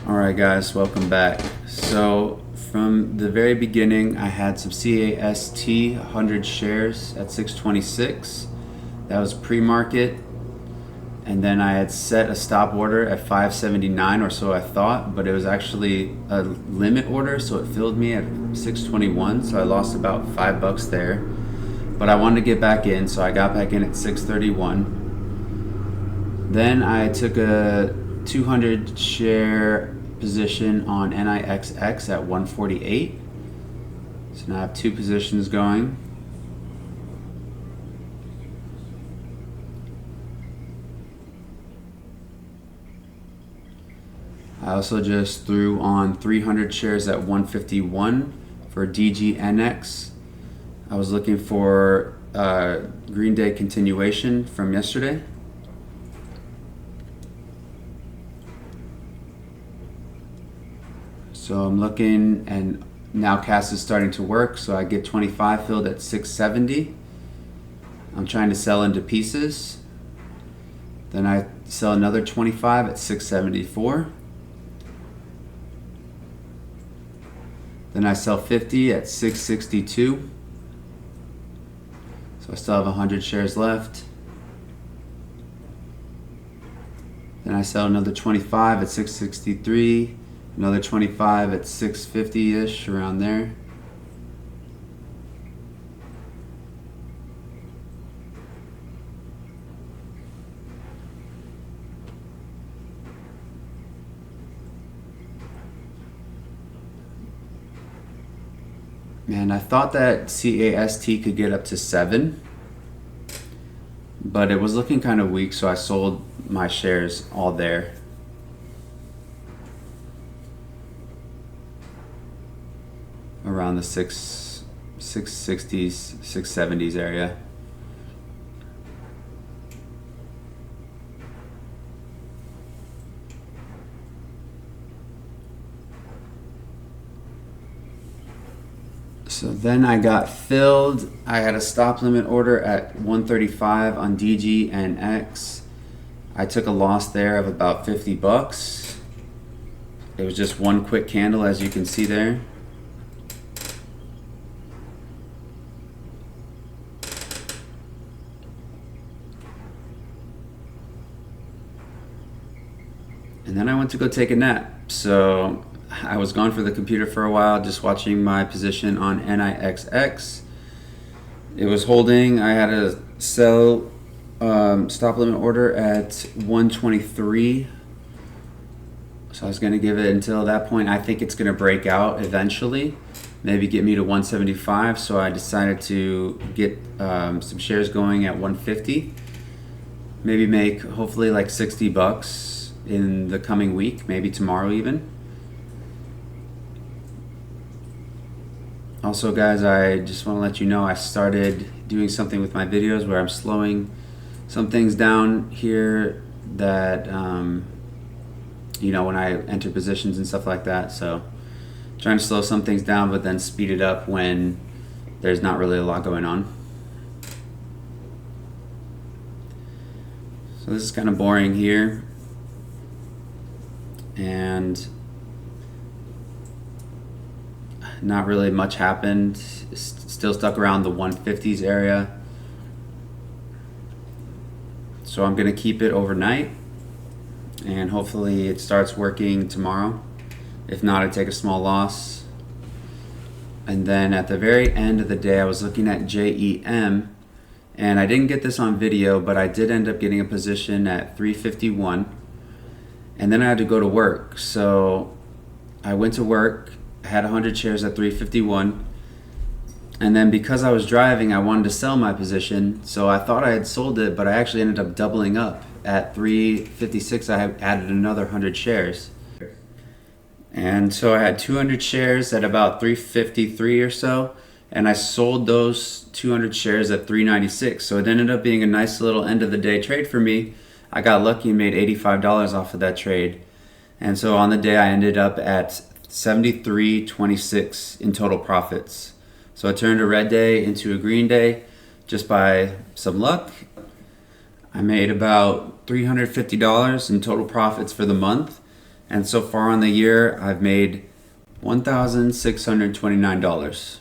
Alright guys, welcome back. So from the very beginning I had some CAST 100 shares at 626. That was pre-market, and then I had set a stop order at 579 or so I thought, but it was actually a limit order, so it filled me at 621, so I lost about $5 there. But I wanted to get back in, so I got back in at 631. Then I took a 200 share position on NIXX at 148. So now I have two positions going. I also just threw on 300 shares at 151 for DGNX. I was looking for Green Day continuation from yesterday. So I'm looking, and now CAST is starting to work, so I get 25 filled at 670. I'm trying to sell into pieces. Then I sell another 25 at 674. Then I sell 50 at 662. So I still have 100 shares left. Then I sell another 25 at 663. Another 25 at 650-ish, around there. Man, I thought that CAST could get up to 7, but it was looking kind of weak, so I sold my shares all there. Around the 660s, 670s area. So then I got filled. I had a stop limit order at 135 on DGNX. I took a loss there of about $50. It was just one quick candle, as you can see there. And then I went to go take a nap. So I was gone for the computer for a while, just watching my position on NIXX. It was holding. I had a sell stop limit order at 123. So I was going to give it until that point. I think it's going to break out eventually, maybe get me to 175. So I decided to get some shares going at 150. Maybe make hopefully like $60 in the coming week, maybe tomorrow even. Also guys, I just want to let you know I started doing something with my videos where I'm slowing some things down here that you know, when I enter positions and stuff like that. So trying to slow some things down but then speed it up when there's not really a lot going on. So this is kind of boring here, and not really much happened. Still stuck around the 150s area. So I'm gonna keep it overnight, and hopefully it starts working tomorrow. If not, I take a small loss. And then at the very end of the day, I was looking at JEM, and I didn't get this on video, but I did end up getting a position at 351. And then I had to go to work. So I went to work, had 100 shares at 351. And then because I was driving, I wanted to sell my position. So I thought I had sold it, but I actually ended up doubling up. At 356, I had added another 100 shares. And so I had 200 shares at about 353 or so. And I sold those 200 shares at 396. So it ended up being a nice little end of the day trade for me. I got lucky and made $85 off of that trade. And so on the day I ended up at 73.26 in total profits. So I turned a red day into a green day just by some luck. I made about $350 in total profits for the month. And so far on the year, I've made $1,629.